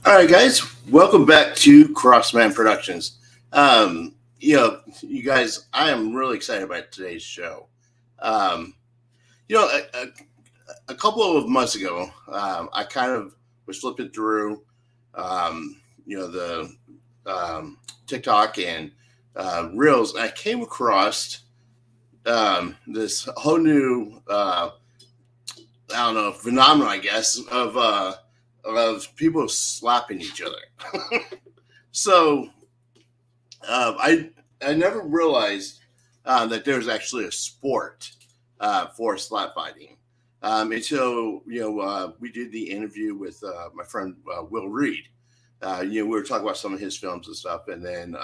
All right, guys, welcome back to Crossman Productions. You guys, I am really excited about today's show. Um, a couple of months ago, I kind of was flipping through, the TikTok and Reels, and I came across this whole new, I don't know, phenomenon, I guess, of people slapping each other. So I never realized that there's actually a sport for slap fighting until we did the interview with my friend Will Reed. We were talking about some of his films and stuff, and then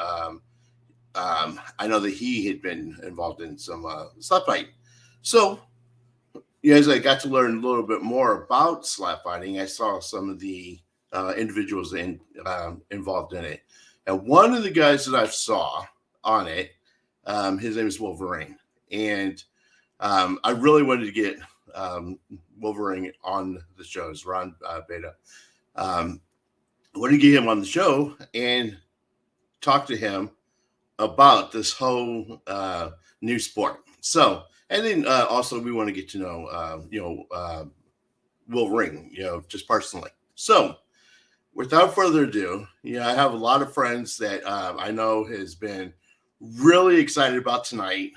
I know that he had been involved in some slap fighting. So as I got to learn a little bit more about slap fighting, I saw some of the individuals involved in it. And one of the guys that I saw on it, his name is Wolverine. And I really wanted to get Wolverine on the show. It's Ron Bata. I wanted to get him on the show and talk to him about this whole new sport. So, and then also we want to get to know, Wolverine, just personally. So, without further ado, I have a lot of friends that I know has been really excited about tonight,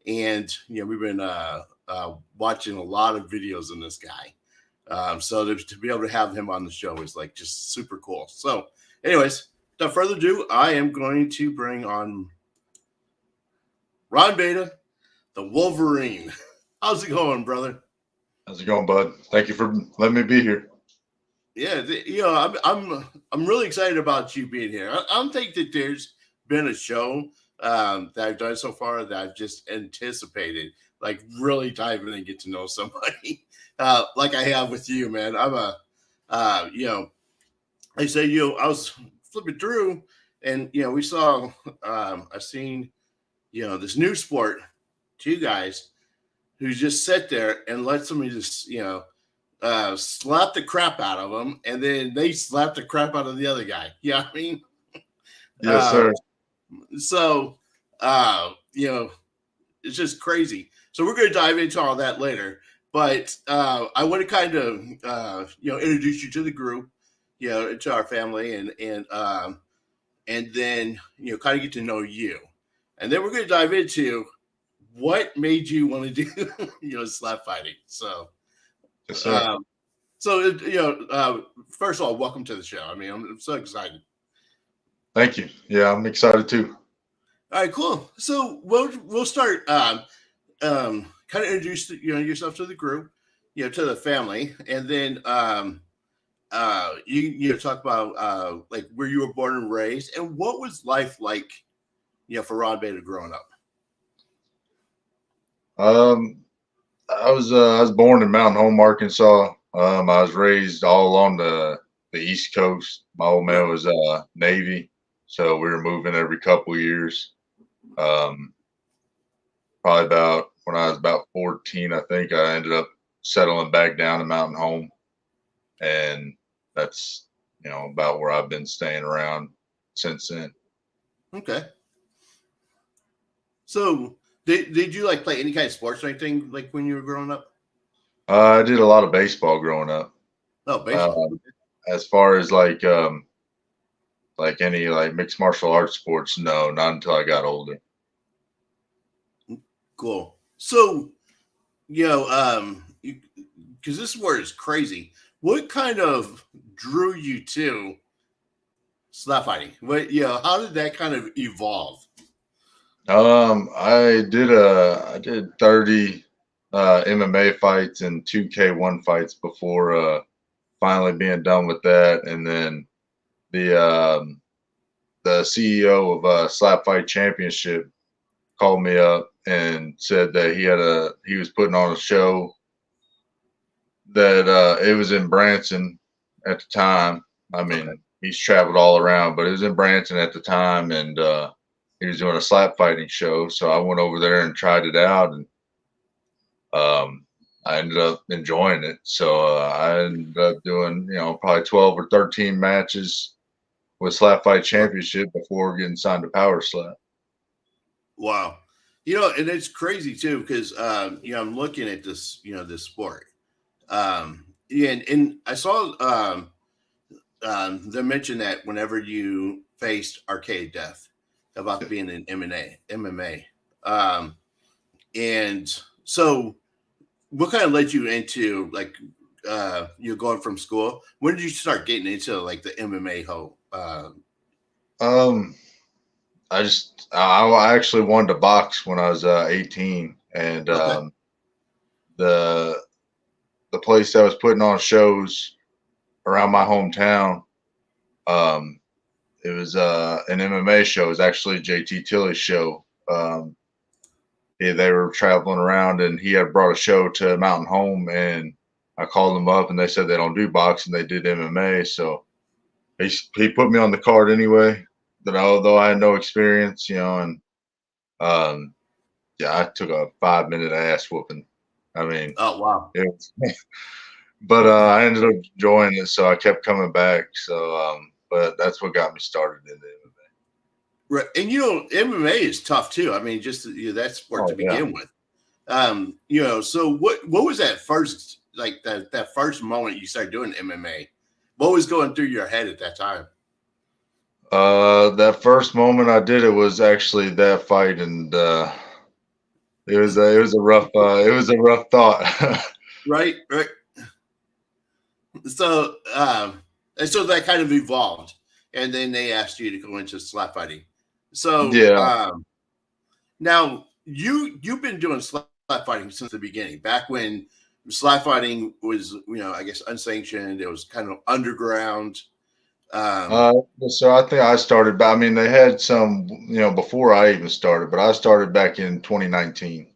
and we've been watching a lot of videos on this guy. So to be able to have him on the show is like just super cool. So, anyways, without further ado, I am going to bring on Ron Bata, the Wolverine. How's it going, brother? How's it going, bud? Thank you for letting me be here. Yeah, I'm really excited about you being here. I don't think that there's been a show that I've done so far that I've just anticipated, like really dive in and get to know somebody, like I have with you, man. I'm I say, I was flipping through, and we saw, I seen, this new sport, two guys who just sit there and let somebody just, slap the crap out of them, and then they slap the crap out of the other guy. You know what I mean? Yes, sir. So, it's just crazy. So we're going to dive into all that later. But I want to kind of, introduce you to the group, to our family, and then kind of get to know you, and then we're going to dive into what made you want to do, slap fighting. So. Yes, sir. First of all, welcome to the show. I mean, I'm so excited. Thank you. Yeah, I'm excited too. All right, cool. So we'll start. Kind of introduce yourself to the group, to the family, and then you talk about like where you were born and raised, and what was life like, for Ron Bata growing up. I was born in Mountain Home, Arkansas. I was raised all along the East Coast. My old man was Navy, so we were moving every couple of years. Probably about when I was about 14, I think I ended up settling back down to Mountain Home, and that's about where I've been staying around since then. Okay. So did you like play any kind of sports or anything like when you were growing up? I did a lot of baseball growing up. Oh, baseball. As far as like any like mixed martial arts sports, no, not until I got older. Cool. So, because this word is crazy. What kind of drew you to slap fighting? How did that kind of evolve? I did 30 MMA fights and 2 K1 fights before finally being done with that, and then the CEO of Slap Fight Championship called me up and said that he was putting on a show that it was in Branson at the time. I mean, he's traveled all around, but it was in Branson at the time, and he was doing a slap fighting show. So I went over there and tried it out, and I I ended up enjoying it. So I ended up doing, probably 12 or 13 matches with Slap Fight Championship before getting signed to Power Slap. Wow. And it's crazy too, because I'm looking at this, this sport. And I saw they mentioned that whenever you faced Arcade Death about being an MMA. And so what kind of led you into like going from school? When did you start getting into like the MMA whole Um, I actually wanted to box when I was 18, and okay. the the place that was putting on shows around my hometown, um, it was an MMA show. It was actually JT Tilley's show. They were traveling around, and he had brought a show to Mountain Home, and I called them up, and they said they don't do boxing, they did MMA. So he put me on the card anyway. That although I had no experience, and yeah, I took a 5-minute ass whooping. I mean, Oh wow. it was, but I ended up enjoying it, so I kept coming back. So, but that's what got me started in the MMA. Right. And MMA is tough too. I mean, just that sport Oh to yeah. begin with. So what was that first like that first moment you started doing MMA? What was going through your head at that time? That first moment I did it was actually that fight, and it was a rough thought. Right, right. So and so that kind of evolved. And then they asked you to go into slap fighting. So Yeah. now you've been doing slap fighting since the beginning, back when slap fighting was, I guess unsanctioned. It was kind of underground. Um, So I think I started, but I mean, they had some, before I even started, but I started back in 2019.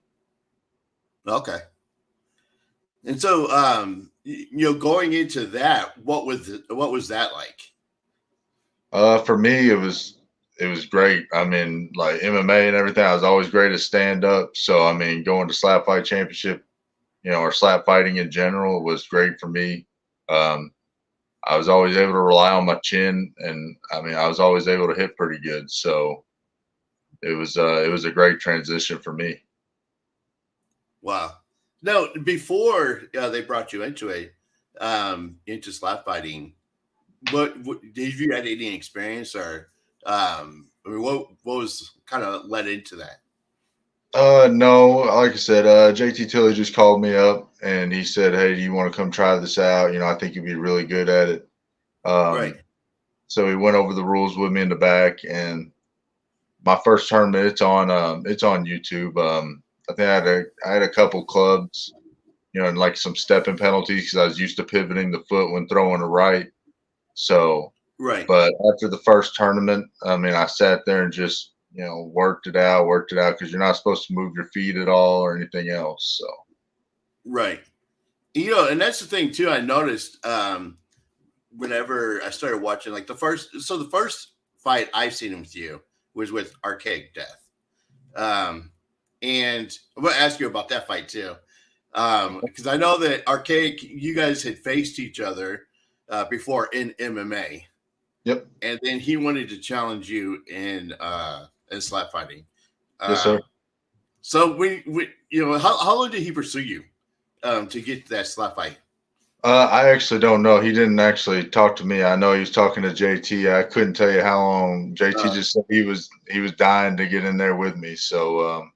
okay. And so, going into that, what was that like? For me, it was great. I mean, like MMA and everything, I was always great at stand up. So I mean, going to Slap Fight Championship, or slap fighting in general was great for me. Um, I was always able to rely on my chin, and I mean, I was always able to hit pretty good. So it was a great transition for me. Wow. No, before they brought you into slap fighting, what did you had any experience or I mean, what was kind of led into that? No, like I said, JT Tilley just called me up and he said, "Hey, do you want to come try this out? I think you'd be really good at it." Right. Um, so he went over the rules with me in the back, and my first tournament, it's on YouTube. I think I had a couple clubs, and like some stepping penalties because I was used to pivoting the foot when throwing a right. So, Right. but after the first tournament, I mean, I sat there and just worked it out because you're not supposed to move your feet at all or anything else. So. Right. And that's the thing too. I noticed whenever I started watching, like the first fight I've seen with you was with Archaic Death. And I'm gonna ask you about that fight too. Because I know that Archaic, you guys had faced each other before in MMA, Yep. and then he wanted to challenge you in slap fighting. Yes, sir. So we how long did he pursue you to get to that slap fight? I actually don't know. He didn't actually talk to me. I know he was talking to JT. I couldn't tell you how long. JT Uh, just said he was dying to get in there with me. So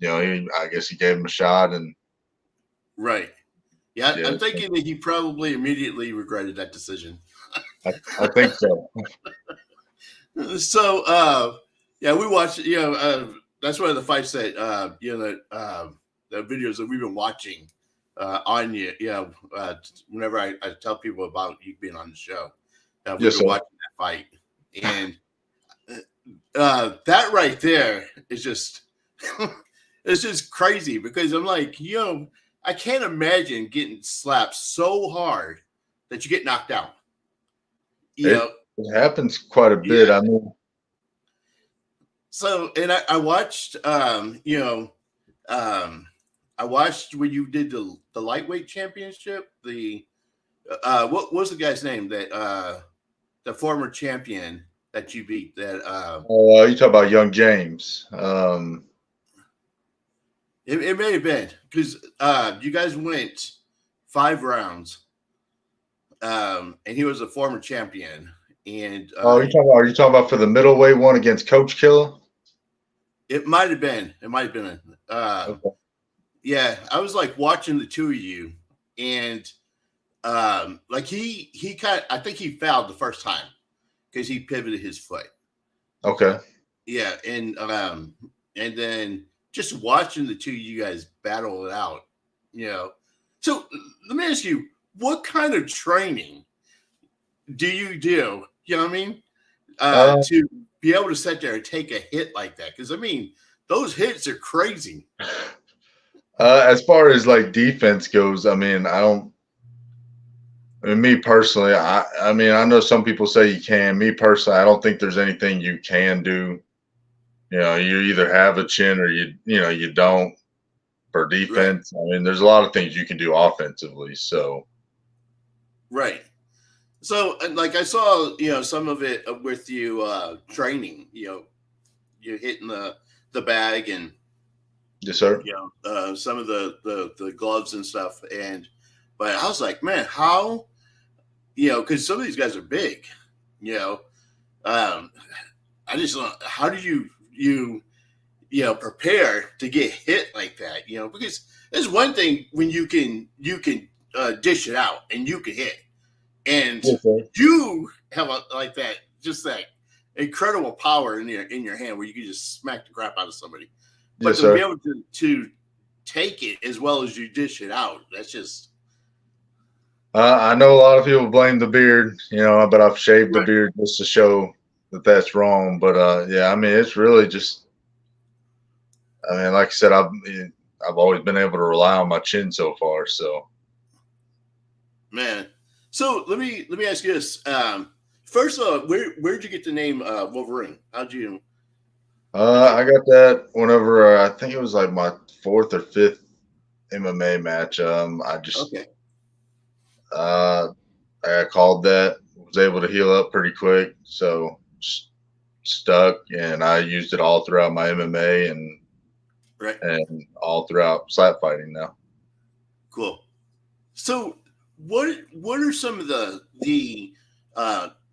I guess he gave him a shot, and right. Yeah, yeah, I'm thinking that he probably immediately regretted that decision. I think so. So yeah, we watched, that's one of the fights that the videos that we've been watching on you. Whenever I tell people about you being on the show, we've Yes, been sir. watching that fight. And that right there is just it's just crazy, because I'm like, I can't imagine getting slapped so hard that you get knocked out. You It know, it happens quite a bit. yeah. I mean, So, and I watched, um, I watched when you did the lightweight championship. What was the guy's name that the former champion that you beat? You talk about Young James. It may have been because you guys went 5 rounds, and he was a former champion. And Are you talking about for the middleweight one against Coach Killer? it might have been. It might have been. Okay. Yeah, I was like watching the two of you, and like he I think he fouled the first time because he pivoted his foot. Okay. Yeah, and then just watching the two of you guys battle it out, you know. So let me ask you, what kind of training do you do? You know what I mean? To be able to sit there and take a hit like that, because I mean, those hits are crazy. As far as like defense goes, I mean, me personally, I mean, I know some people say you can. Me personally, I don't think there's anything you can do. You know, you either have a chin or you don't for Right, defense. I mean, there's a lot of things you can do offensively. So, right. So, like I saw, some of it with you training. You're hitting the bag and yes, sir. some of the gloves and stuff. But I was like, man, how? Because some of these guys are big. You know, um, I just how do prepare to get hit like that? Because there's one thing when you can dish it out and you can hit, and Yes, sir. you have like that, just that incredible power in your hand where you can just smack the crap out of somebody. But Yes, to be sir. able to take it as well as you dish it out, that's just I know a lot of people blame the beard, but I've shaved the right. beard just to show that that's wrong. But yeah, I mean, it's really just, I mean, like I said, I've always been able to rely on my chin so far. So, Man. So let me ask you this. First of all, where'd you get the name Wolverine? How'd you I got that whenever I think it was like my fourth or fifth MMA match. I just okay. uh, I got called that, was able to heal up pretty quick, so stuck, and I used it all throughout my MMA Right. and all throughout slap fighting now. Cool. So what are some of the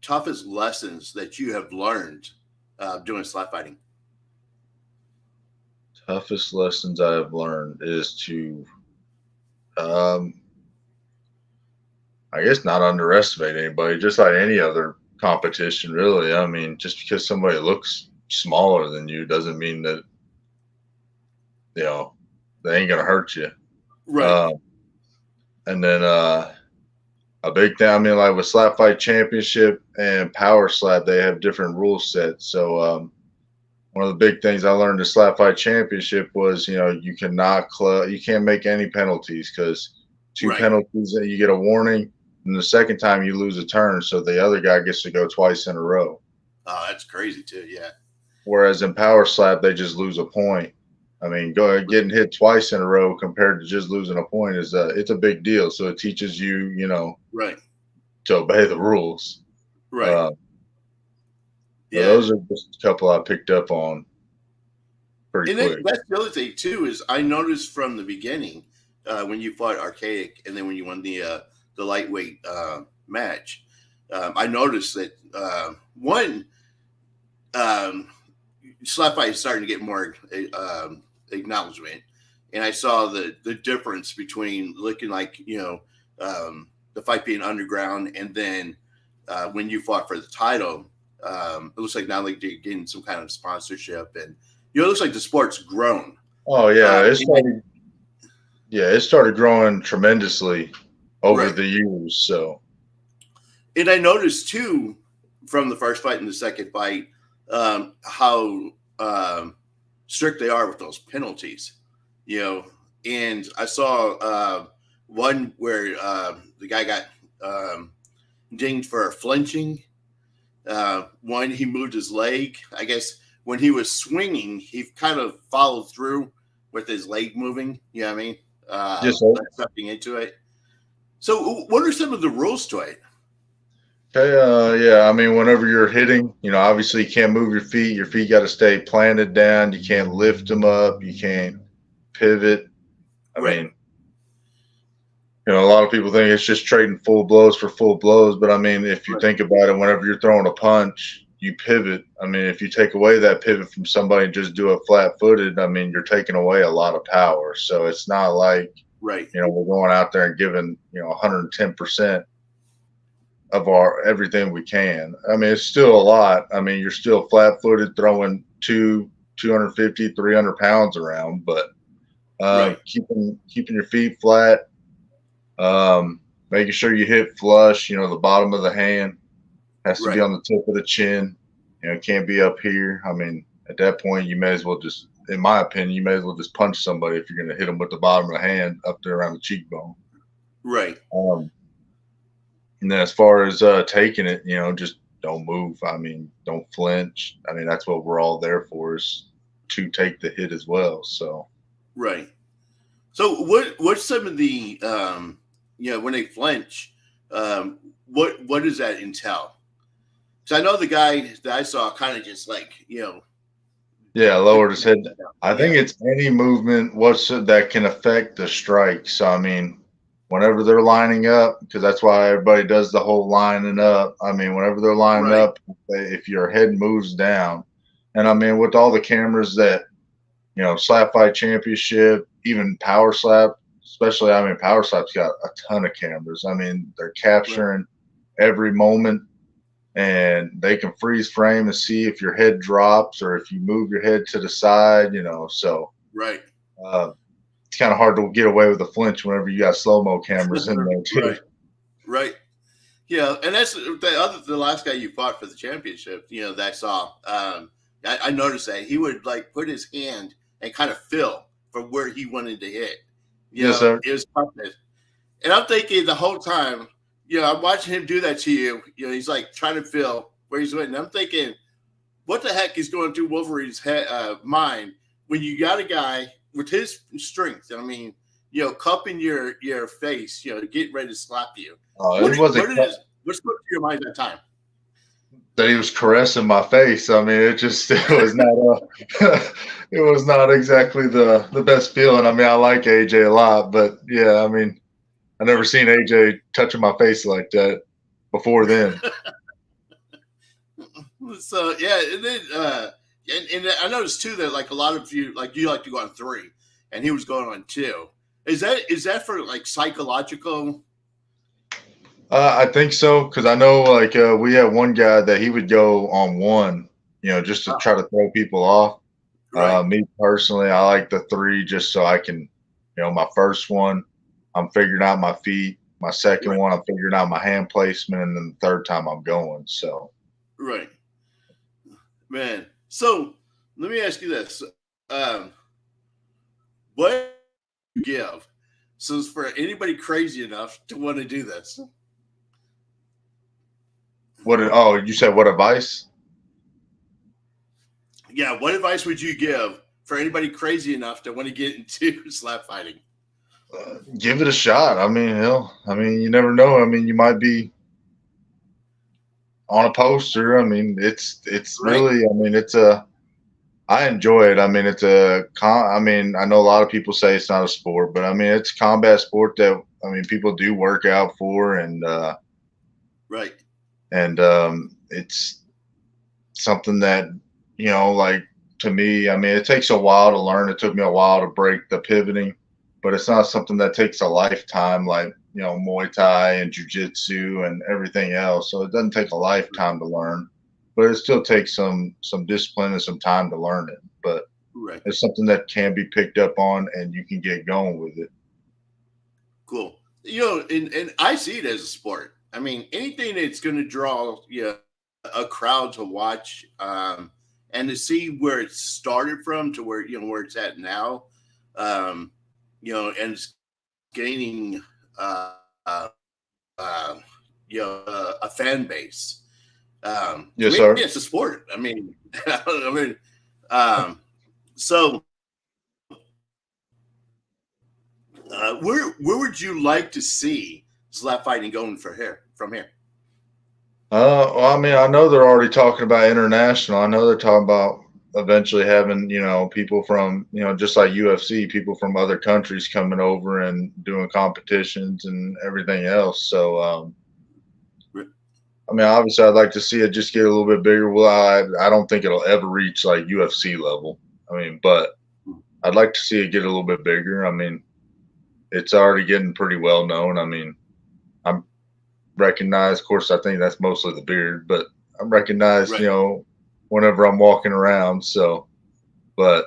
toughest lessons that you have learned doing slap fighting? Toughest lessons I have learned is to, um, I guess, not underestimate anybody, just like any other competition, really. I mean, just because somebody looks smaller than you doesn't mean that, you know, they ain't gonna hurt you. Right. Um, and then a big thing, I mean, like with Slap Fight Championship and Power Slap, they have different rule sets. So one of the big things I learned in Slap Fight Championship was, you cannot you can't make any penalties, because two Right. penalties you get a warning, and the second time you lose a turn, so the other guy gets to go twice in a row. Oh, that's crazy too. Yeah. Whereas in Power Slap, they just lose a point. I mean, getting hit twice in a row compared to just losing a point is it's a big deal. So it teaches you, Right. to obey the rules. Right. Uh, but Yeah. those are just a couple I picked up on pretty And quick. that's the other thing too is I noticed from the beginning when you fought Archaic and then when you won the lightweight match, I noticed that one slap fight is starting to get more acknowledgement, and I saw the difference between looking like the fight being underground and then when you fought for the title, it looks like now like you're getting some kind of sponsorship and it looks like the sport's grown. Oh yeah, Uh, it and I, started. Yeah, it started growing tremendously over right. the years. So And I noticed too from the first fight and the second fight how strict they are with those penalties. You know, and I saw one where the guy got dinged for flinching. One, he moved his leg. I guess when he was swinging, he kind of followed through with his leg moving. You know what I mean? Yes, sir. Like stepping into it. So, what are some of the rules to it? Okay, yeah, I mean, whenever you're hitting, obviously you can't move your feet. Your feet got to stay planted down. You can't lift them up. You can't pivot. I Right. mean, a lot of people think it's just trading full blows for full blows, but I mean, if you Right. think about it, whenever you're throwing a punch, you pivot. I mean, if you take away that pivot from somebody and just do it flat footed, I mean, you're taking away a lot of power. So it's not like, Right. we're going out there and giving, 110% of our everything we can. I mean, it's still a lot. I mean, you're still flat footed throwing 250, 300 pounds around, but Right. keeping your feet flat, making sure you hit flush, the bottom of the hand has to be Right. on the tip of the chin. It can't be up here. I mean, at that point, you may as well just, in my opinion, you may as well just punch somebody if you're going to hit them with the bottom of the hand up there around the cheekbone. Right. And then as far as taking it, just don't move. I mean, don't flinch. I mean, that's what we're all there for, is to take the hit as well. So, Right. So, what's some of the when they flinch, what does that entail? Because I know the guy that I saw kind of just like yeah, lowered his head. I think yeah. it's any movement that can affect the strike. So, I mean, whenever they're lining up, because that's why everybody does the whole lining up. I mean, whenever they're lining Right. up, if your head moves down, and I mean, with all the cameras that, Slap Fight Championship, even Power Slap, especially, I mean, Power Slap's got a ton of cameras. I mean, they're Right. capturing every moment, and they can freeze frame and see if your head drops or if you move your head to the side, so Right. uh, it's kind of hard to get away with a flinch whenever you got slow-mo cameras in there too. Right. Right. Yeah, and that's the last guy you fought for the championship. That I saw. I noticed that he would like put his hand and kind of feel for where he wanted to hit. Yes, sir. It was toughness, and I'm thinking the whole time. I'm watching him do that to you. He's like trying to feel where he's winning. I'm thinking, what the heck is going through Wolverine's mind when you got a guy with his strength? I mean, cupping your face, getting ready to slap you. It wasn't What's going through your mind at that time? that he was caressing my face. I mean, it was not it was not exactly the best feeling. I mean, I like AJ a lot, but yeah, I mean, I never seen AJ touching my face like that before then. So yeah, and then and I noticed too that like a lot of you like to go on 3, and he was going on 2. Is that for like psychological? I think so, because I know like we had one guy that he would go on 1, just to try to throw people off. Right. Me personally, I like the 3 just so I can, my first one, I'm figuring out my feet. My second Right. one, I'm figuring out my hand placement, and then the third time I'm going. So, Right. Man. So let me ask you this: um, what do you give? So it's for anybody crazy enough to want to do this. oh, you said what advice? Yeah. What advice would you give for anybody crazy enough to want to get into slap fighting? Give it a shot. I mean, hell, I mean, you never know. I mean, you might be on a poster. I mean, it's Right. really. I mean, I enjoy it. I mean, I mean, I know a lot of people say it's not a sport, but I mean, it's a combat sport that I mean people do work out for, Right. and it's something that like to me. I mean, it takes a while to learn. It took me a while to break the pivoting, but it's not something that takes a lifetime like Muay Thai and Jiu-Jitsu and everything else. So it doesn't take a lifetime to learn, but it still takes some discipline and some time to learn it. But Right. it's something that can be picked up on and you can get going with it. Cool. And I see it as a sport. I mean, anything that's going to draw a crowd to watch, and to see where it started from to where it's at now, um, and it's gaining, uh, uh, a fan base. To Yes, me, sir. it's a sport. I mean, I mean, um, so Where would you like to see slap fighting going from here? Well, I mean, I know they're already talking about international. I know they're talking about eventually having, people from, just like UFC, people from other countries coming over and doing competitions and everything else. So, I mean, obviously, I'd like to see it just get a little bit bigger. Well, I don't think it'll ever reach like UFC level. I mean, but I'd like to see it get a little bit bigger. I mean, it's already getting pretty well known. I mean, I'm recognized. Of course, I think that's mostly the beard, but I'm recognized, Right. whenever I'm walking around. So, but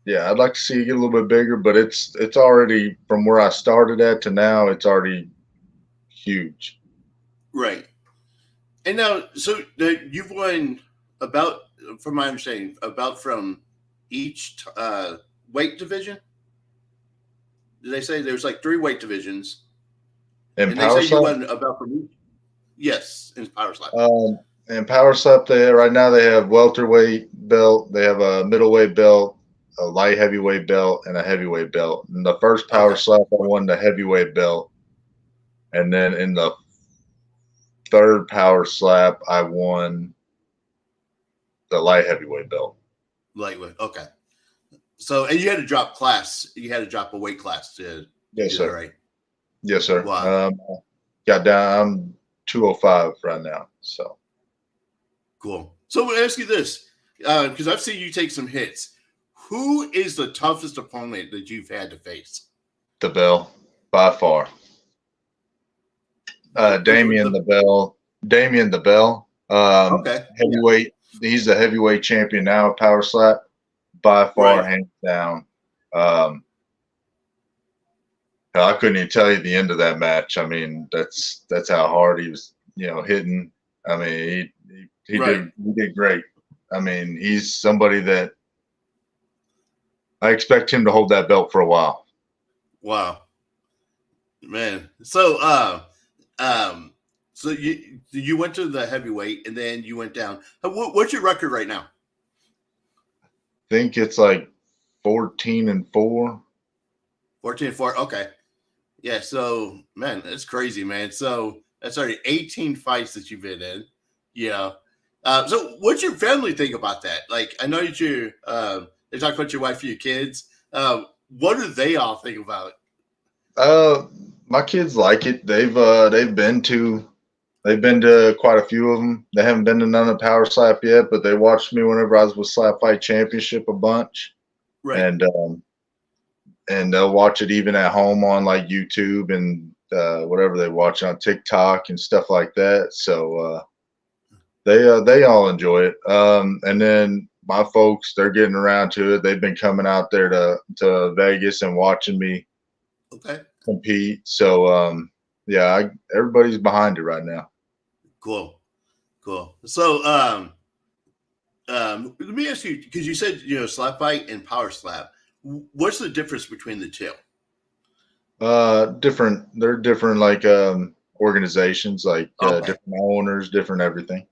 yeah, I'd like to see it get a little bit bigger. But it's already from where I started at to now. It's already huge. Right. And now, so you've won about, from my understanding, about from each weight division. Did they say there's like 3 weight divisions, In and they power say you slap, won about from each? Yes, in power slap. in power slap, right now they have welterweight belt, they have a middleweight belt, a light heavyweight belt, and a heavyweight belt. In the first power Okay. slap, I won the heavyweight belt, and then in the third power slap, I won the light heavyweight belt. Lightweight. Okay. So, and you had to drop class. You had to drop a weight class to Yes, do that, sir. right? Yes, sir. Wow. Got down. I'm 205 right now. So Cool. So, I'm going to ask you this because I've seen you take some hits. Who is the toughest opponent that you've had to face? the bell by far. Damien The the Bell. Damien the Bell. okay. Yeah. Heavyweight. He's the heavyweight champion now of power slap by far, Right. hands down. I couldn't even tell you the end of that match. I mean, that's how hard he was, hitting. I mean, he Right. did great. I mean, he's somebody that I expect him to hold that belt for a while. Wow. Man. So, so you went to the heavyweight and then you went down. What's your record right now? I think it's like 14-4. 14-4. Okay. Yeah. So, man, that's crazy, man. So that's already 18 fights that you've been in. Yeah. So what's your family think about that? Like, I know that they talk about your wife and your kids. What do they all think about? My kids like it. They've been to quite a few of them. They haven't been to none of Power Slap yet, but they watched me whenever I was with Slap Fight Championship a bunch, Right. and they'll watch it even at home on like YouTube and whatever they watch on TikTok and stuff like that. So they all enjoy it. And then my folks, they're getting around to it. They've been coming out there to Vegas and watching me Okay. compete. So yeah, everybody's behind it right now. Cool. Cool. So, let me ask you, because you said, slap fight and power slap. What's the difference between the two? Different. They're different, like organizations, like Okay. different owners, different everything.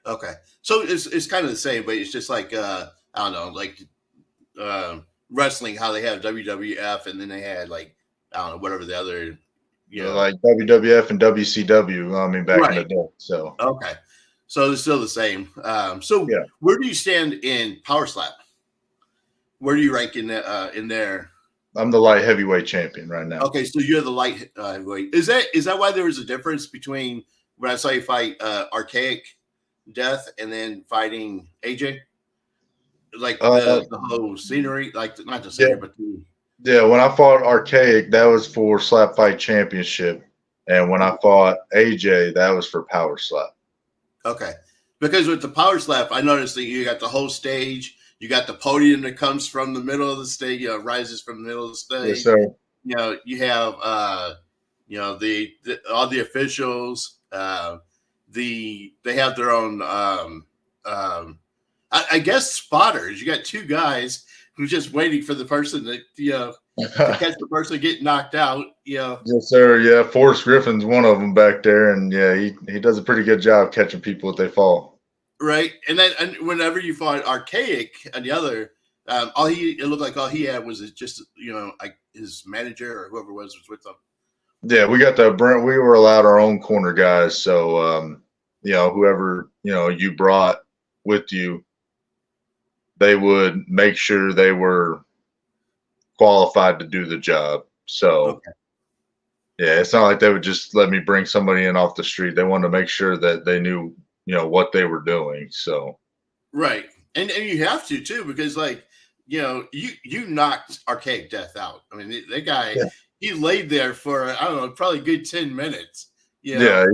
Okay. So it's kind of the same, but it's just like, I don't know, like wrestling, how they have WWF and then they had like, I don't know, whatever the other, Like WWF and WCW. I mean, back in the Right. day. So Okay. So it's still the same. So yeah, where do you stand in power slap? Where do you rank in there? I'm the light heavyweight champion right now. Okay, so you're the light heavyweight. Is that why there was a difference between when I saw you fight Archaic Death and then fighting AJ? Like the whole scenery, like not the scenery, Yeah, but the yeah. When I fought Archaic, that was for Slap Fight Championship, and when I fought AJ, that was for Power Slap. okay. Because with the power slap, I noticed that you got the whole stage, you got the podium that comes from the middle of the stage, rises from the middle of the Yes, stage. sir. You have the all the officials, they have their own I guess spotters. You got 2 guys who's just waiting for the person to catch the person getting knocked out. Yes, sir. Yeah, Forrest Griffin's one of them back there, and yeah, he does a pretty good job catching people if they fall. Right. And then whenever you fought Archaic and the other, It looked like all he had was just like his manager or whoever was with him. Yeah, we got we were allowed our own corner guys. So, whoever, you brought with you, they would make sure they were qualified to do the job. So, Okay. yeah, it's not like they would just let me bring somebody in off the street. They wanted to make sure that they knew, what they were doing. So, Right. And you have to too, because like, you knocked Archaic Death out. I mean, that guy, yeah, he laid there for, I don't know, probably a good 10 minutes. yeah,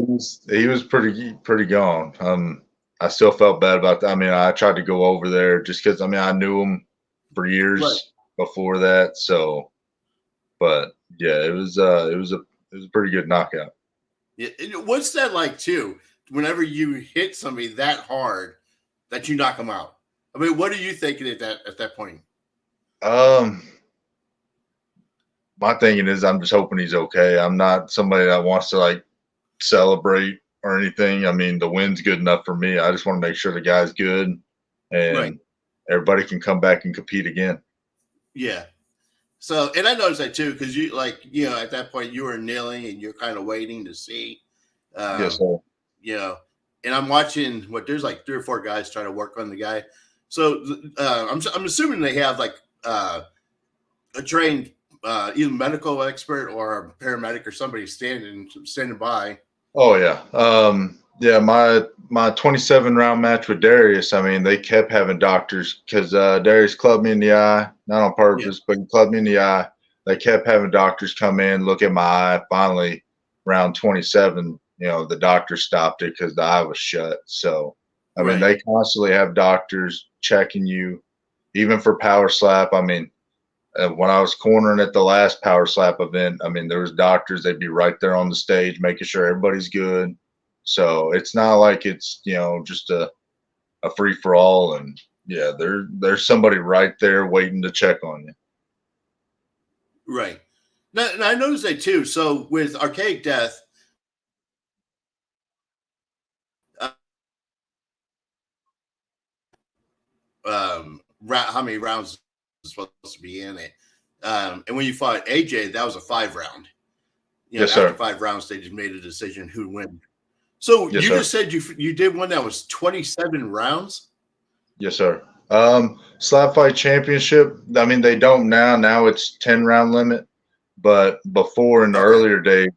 he was pretty gone. I still felt bad about that. I mean, I tried to go over there just because I knew him for Right. years before that. So, but yeah, it was a pretty good knockout. Yeah. And what's that like too? Whenever you hit somebody that hard that you knock them out. I mean, what are you thinking at that point? Um, my thinking is I'm just hoping he's okay. I'm not somebody that wants to like celebrate or anything. I mean, the win's good enough for me. I just want to make sure the guy's good Right. and everybody can come back and compete again. Yeah. So, and I noticed that too, because at that point you were kneeling and you're kind of waiting to see, Yes, um, sir. you know, and I'm watching there's like 3 or 4 guys trying to work on the guy. So, I'm assuming they have like a trained either medical expert or a paramedic or somebody standing by. Oh yeah. Yeah, my 27 round match with Darius, I mean, they kept having doctors because Darius clubbed me in the eye, not on Yeah. purpose, but he clubbed me in the eye. They kept having doctors come in, look at my eye. Finally, round 27, the doctor stopped it because the eye was shut. So, I mean, Right. they constantly have doctors checking you, even for power slap. I mean, when I was cornering at the last power slap event, I mean, there was doctors. They'd be right there on the stage, making sure everybody's good. So it's not like it's just a free for all. And yeah, there's somebody right there waiting to check on you. Right. Now I noticed that too. So with Archaic Death, uh, how many rounds is supposed to be in it? And when you fought AJ, that was a 5 round. Yes, After sir. 5 rounds, they just made a decision who win. So Yes, you sir. just said you did one that was 27 rounds. Yes, sir. Slap fight championship. I mean, they don't now. Now it's 10 round limit, but before in the Okay. earlier days,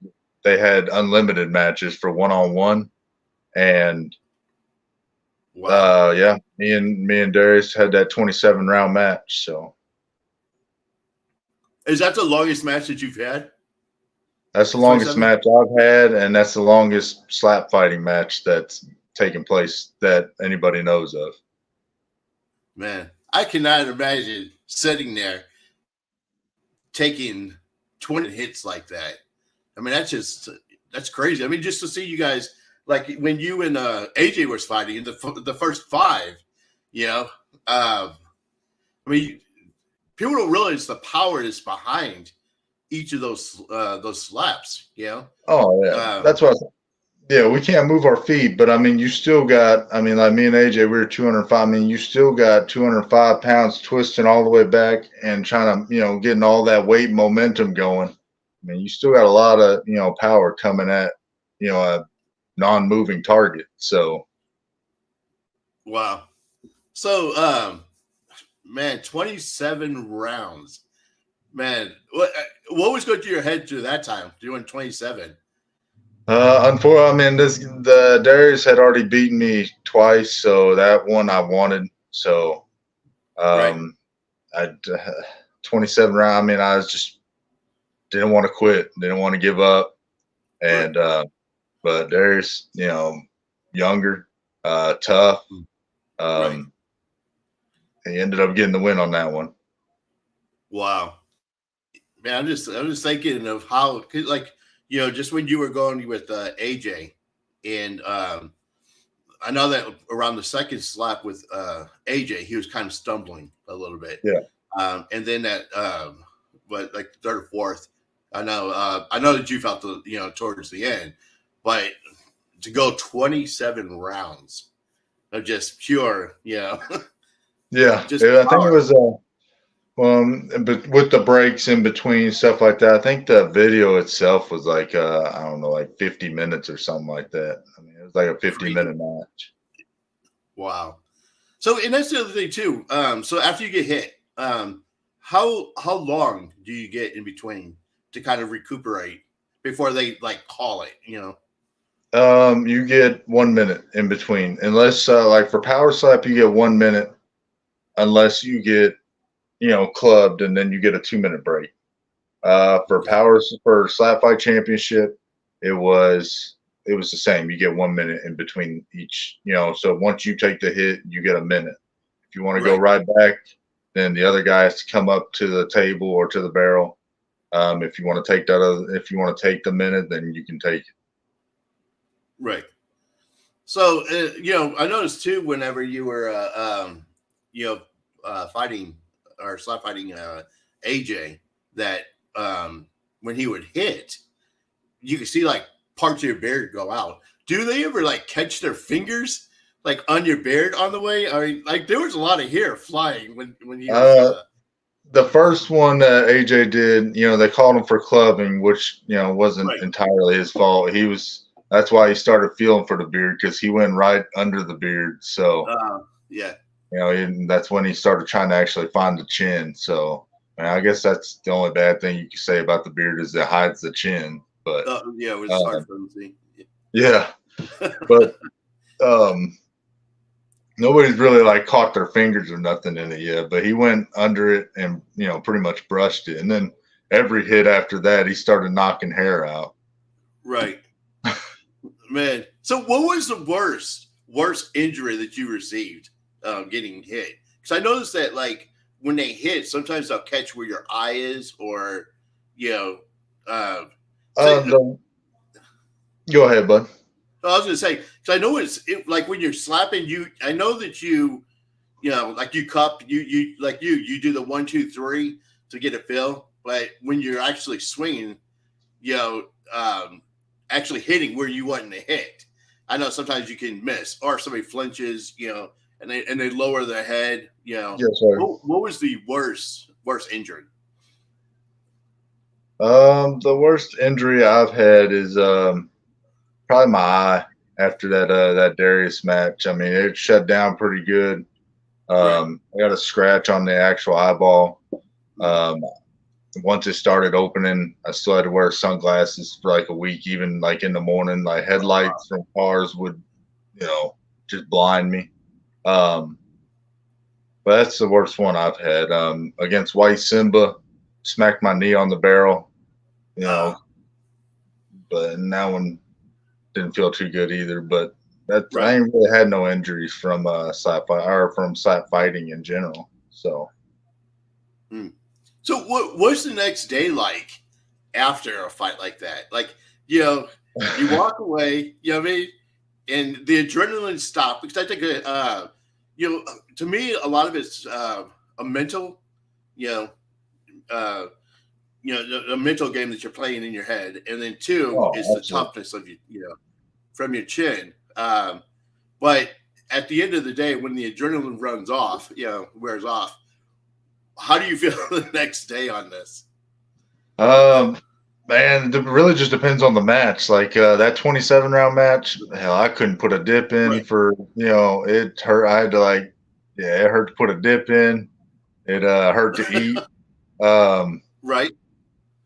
they had unlimited matches for one on one. And Wow. yeah, me and Darius had that 27 round match. So Is that the longest match that you've had? that's the Is longest 27? match I've had, and that's the longest slap fighting match that's taken place that anybody knows of. Man, I cannot imagine sitting there taking 20 hits like that. I mean, that's crazy. I mean, just to see you guys like when you and AJ was fighting in the first 5, you know, uh, I mean, people don't realize the power is behind each of those slaps. Oh yeah, Um, that's what. Yeah, we can't move our feet, but I mean, you still got. I mean, like me and AJ, we were 205. I mean, you still got 205 pounds twisting all the way back and trying to, getting all that weight and momentum going. I mean, you still got a lot of, power coming at, a non-moving target. So wow. So, man, 27 rounds. Man, what was going through your head through that time doing 27? unfortunately, I mean, the Darius had already beaten me twice, so that one I wanted. So, Right. I 27 round. I mean, I was just didn't want to quit, didn't want to give up, Right. and but Darius, younger, tough. Right. Um, he ended up getting the win on that one. Wow. Man, I'm just thinking of how, 'cause, like, just when you were going with AJ, and I know that around the second slap with AJ, he was kind of stumbling a little bit, Yeah. and then but like the third or fourth, I know that you felt towards the end, but to go 27 rounds of just pure, Yeah, Just yeah, I think it power. was but with the breaks in between stuff like that. I think the video itself was like I don't know, like 50 minutes or something like that. I mean, it was like a 50-minute Crazy. match. Wow. So, and that's the other thing too. So after you get hit, how long do you get in between to kind of recuperate before they like call it? You know. You get 1 minute in between, unless like for power slap, you get 1 minute, unless you get clubbed, and then you get a 2-minute break. For Okay. power for slap fight championship, it was it was the same. You get 1 minute in between each. So once you take the hit, you get a minute. If you want to go Right. right back, then the other guy has to come up to the table or to the barrel. If you want to take if you want to take the minute, then you can take it. Right. So I noticed too whenever you were you know fighting or slap fighting AJ that when he would hit, you could see like parts of your beard go out. Do they ever like catch their fingers like on your beard on the way? I mean, like there was a lot of hair flying when he was Uh, the first one that AJ did, they called him for clubbing, which wasn't right. entirely his fault. That's why he started feeling for the beard, because he went right under the beard. So Yeah. that's when he started trying to actually find the chin. So I guess that's the only bad thing you can say about the beard, is it hides the chin. But Yeah, it was hard um, for them to see. yeah, but um, nobody's really like caught their fingers or nothing in it yet. But he went under it and pretty much brushed it, and then every hit after that, he started knocking hair out. Right. Man. So what was the worst injury that you received getting hit? Because I noticed that like when they hit, sometimes they'll catch where your eye is, or you know, uh, say The, Go ahead, bud. I was going to say because I know like when you're slapping you. I know that like you cup you like you do the 1 2 3 to get a feel, but when you're actually swinging, you know, actually hitting where you want to hit. I know sometimes you can miss, or somebody flinches, and they lower their head. Yes, sir. What was the worst injury? The worst injury I've had is probably my eye after that Darius match. I mean, it shut down pretty good. Right. I got a scratch on the actual eyeball. Mm. Um, Once it started opening, I still had to wear sunglasses for like a week, even like in the morning. Like headlights from cars would, just blind me. Um, but that's the worst one I've had. Against White Simba, smacked my knee on the barrel, you Uh, know, but that one didn't feel too good either. But I right. ain't really had no injuries from slap fight or from slap fighting in general. So Mm. So what's the next day like after a fight like that? Like, you know, you walk away, you know what I mean? And the adrenaline stopped because I think, to me, a lot of it's a mental, you know, uh, a mental game that you're playing in your head. And then two oh, is the absolutely. toughness of from your chin. But at the end of the day, when the adrenaline runs off, wears off, how do you feel the next day on this? Um, Man, it really just depends on the match. Like that 27 round match, hell, I couldn't put a dip in Right. for, it hurt. I had to yeah, it hurt to put a dip in. It hurt to eat. Um, Right.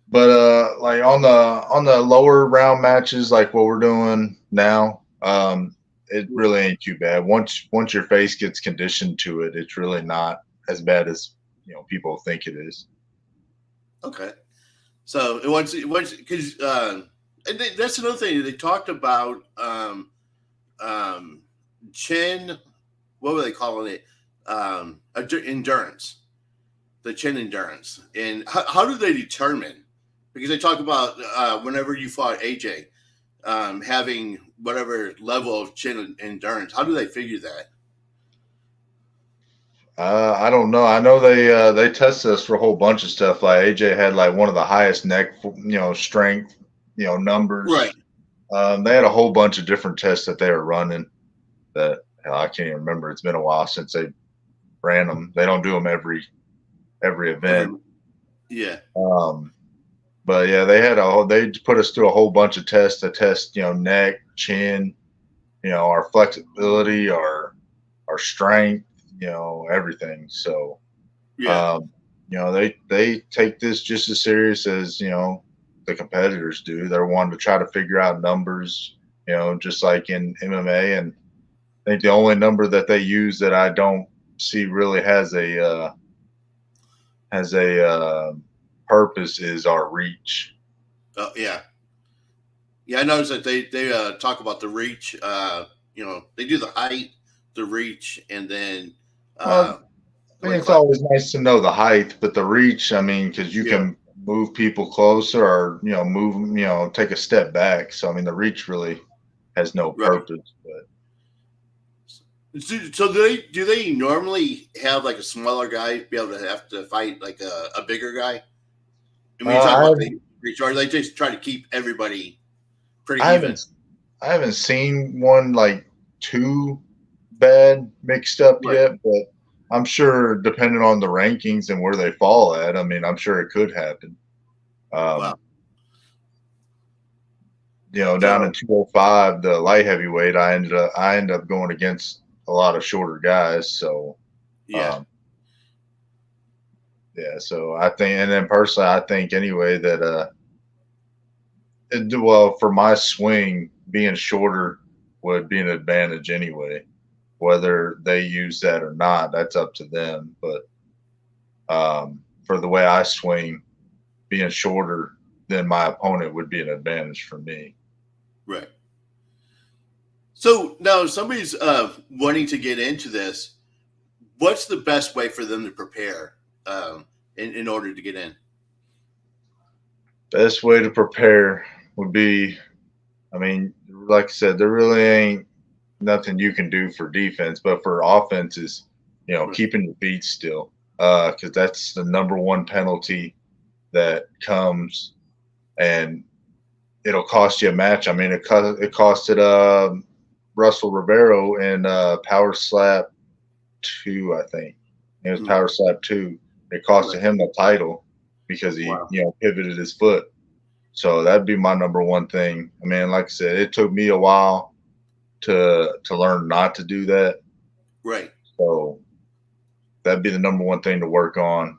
but like on the lower round matches, like what we're doing now, it really ain't too bad. Once your face gets conditioned to it, it's really not as bad as people think it is. Okay. So it once because that's another thing they talked about. Um, chin. What were they calling it? Endurance. The chin endurance, and how do they determine? Because they talk about whenever you fought AJ, having whatever level of chin endurance. How do they figure that? I don't know. I know they tested us for a whole bunch of stuff. Like AJ had like one of the highest neck, strength, numbers. Right. They had a whole bunch of different tests that they were running. That hell, I can't even remember. It's been a while since they ran them. They don't do them every event. Yeah. But yeah, they put us through a whole bunch of tests to test, neck, chin, our flexibility, our strength, everything. So, Yeah. they take this just as serious as, the competitors do. They're wanting to try to figure out numbers, just like in MMA. And I think the only number that they use that I don't see really has a purpose is our reach. Oh, yeah. Yeah, I noticed that they talk about the reach. They do the height, the reach, and then Well, I think like it's always nice to know the height, but the reach, I mean, because you yeah, can move people closer or, move, take a step back. So, I mean, the reach really has no right. purpose. But So do they normally have like a smaller guy be able to have to fight like a bigger guy? And when you talk I about the reach, or they just try to keep everybody I pretty haven't even? I haven't seen one like too bad mixed up Right. yet, but I'm sure depending on the rankings and where they fall at, I mean, I'm sure it could happen. Wow. Um, down in So 205, the light heavyweight, I ended up going against a lot of shorter guys. So, yeah, um, yeah, so I think, and then personally, I think anyway that, well, for my swing, being shorter would be an advantage anyway. Whether they use that or not, that's up to them. But for the way I swing, being shorter than my opponent would be an advantage for me. right. So now if somebody's wanting to get into this. What's the best way for them to prepare in order to get in? Best way to prepare would be, I mean, like I said, there really ain't nothing you can do for defense, but for offense is, Right. keeping your feet still, because that's the number one penalty that comes, and it'll cost you a match. I mean, it costed Russell Rivero in Power Slap 2, I think. It was Mm. Power Slap 2. It costed Right. him the title because he, Wow. pivoted his foot. So that'd be my number one thing. I mean, like I said, it took me a while to learn not to do that. Right. So that'd be the number one thing to work on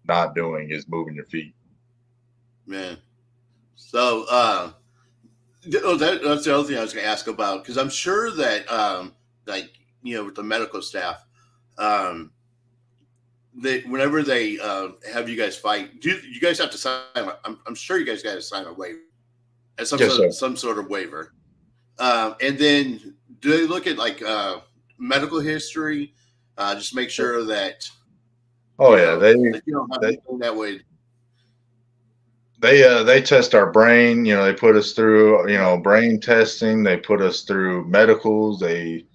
not doing is moving your feet. Man. So that's the other thing I was going to ask about because I'm sure that like with the medical staff, um, they whenever they have you guys fight, do you guys have to sign? I'm sure you guys got to sign a waiver, Yes, sir. some sort of waiver. And then do they look at like medical history? Just make sure that Oh yeah, that you don't have they anything that would. they test our brain. They put us through Right. brain testing. They put us through medicals. They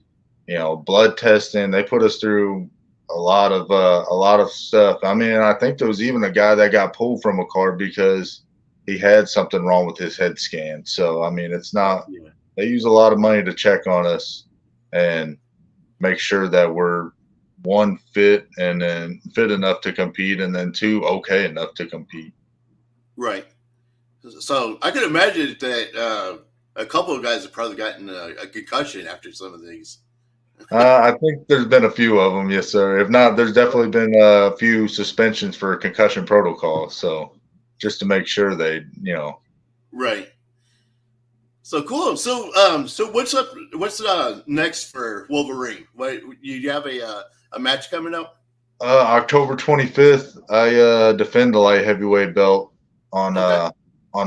blood testing. They put us through a lot of stuff. I mean, I think there was even a guy that got pulled from a car because he had something wrong with his head scan. So I mean, it's not. Yeah. They use a lot of money to check on us and make sure that we're one fit and then fit enough to compete, and then two okay enough to compete. Right. So I could imagine that a couple of guys have probably gotten a concussion after some of these. I think there's been a few of them, yes, sir. If not, there's definitely been a few suspensions for concussion protocol. So just to make sure they, Right. So cool. So what's up? What's next for Wolverine? What you have a match coming up? October 25th, I defend the light heavyweight belt on Okay.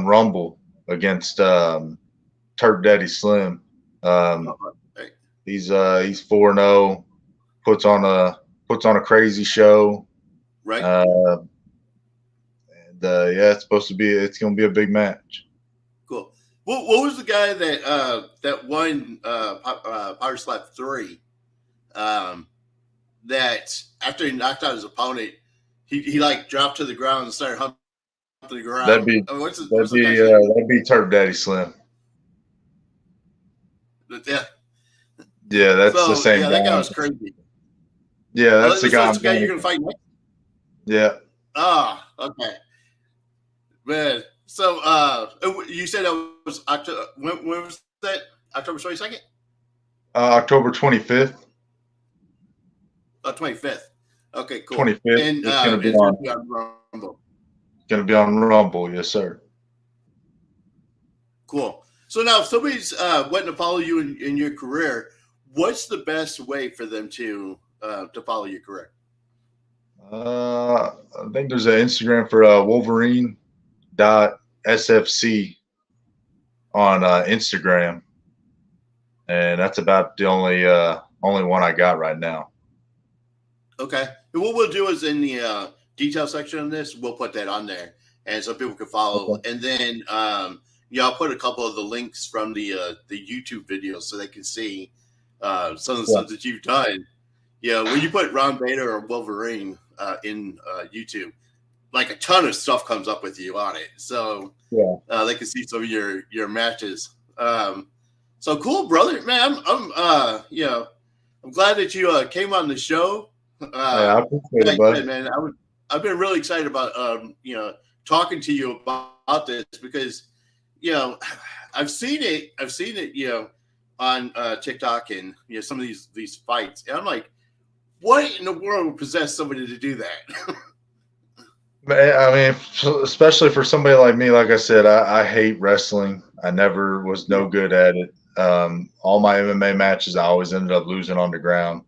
Rumble against Turk Daddy Slim. Um, Hey, he's 4-0, puts on a crazy show. right. Uh, and yeah, it's gonna be a big match. Cool. What was the guy that won Power Slap 3? Um, that after he knocked out his opponent, he like dropped to the ground and started humping the That'd ground. be I mean, that'd what's the be guy's name? that'd be Turk Daddy Slim. Yeah. Yeah, that's the So same yeah, that guy guy. was crazy. Yeah, that's the So guy. that's the guy you're gonna fight next. Yeah. Okay, man. So you said that was October. When was that? October 22nd. October 25th. 25th. Okay, cool. 25th. And It's gonna be it's gonna on. be on Rumble. Gonna be on Rumble. Yes, sir. Cool. So now, if somebody's wanting to follow you in your career, what's the best way for them to follow your career? I think there's an Instagram for Wolverine .sfc on Instagram, and that's about the only one I got right now. Okay. And what we'll do is in the detail section of this, we'll put that on there, and so people can follow. Okay. And then I'll put a couple of the links from the YouTube videos so they can see some of the stuff that you've done. When you put Ron Bata or Wolverine in YouTube, like a ton of stuff comes up with you on it, so they can see some of your matches. So cool, brother, man. I'm glad that you came on the show. I appreciate it, bud. Man, I've been really excited about talking to you about this because I've seen it on TikTok and some of these fights, and I'm like, what in the world would possess somebody to do that? I mean, especially for somebody like me, like I said, I hate wrestling. I never was no good at it. All my MMA matches, I always ended up losing on the ground.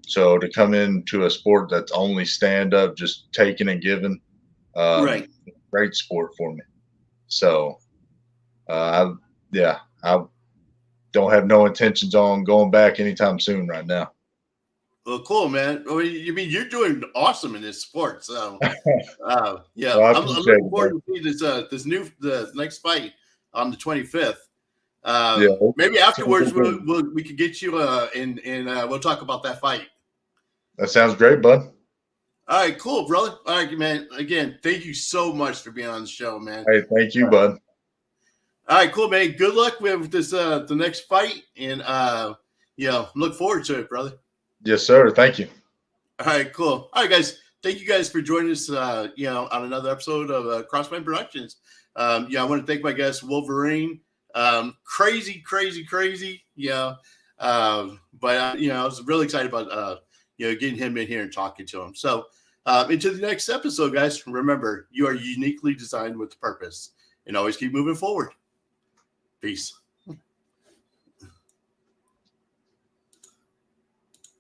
So to come into a sport that's only stand up, just taking and giving, Right. great sport for me. So, I don't have no intentions on going back anytime soon right now. Well, cool, man. I mean, you're doing awesome in this sport. So, Well, I'm looking forward to see the next fight on the 25th. Maybe afterwards we could get you and we'll talk about that fight. That sounds great, bud. All right, cool, brother. All right, man. Again, thank you so much for being on the show, man. Hey, thank you, bud. All right, cool, man. Good luck with this the next fight, and look forward to it, brother. Yes, sir. Thank you. All right, cool. All right, guys. Thank you guys for joining us. On another episode of Crossman Productions. I want to thank my guest Wolverine. Crazy. But I was really excited about getting him in here and talking to him. So into the next episode, guys. Remember, you are uniquely designed with purpose, and always keep moving forward. Peace.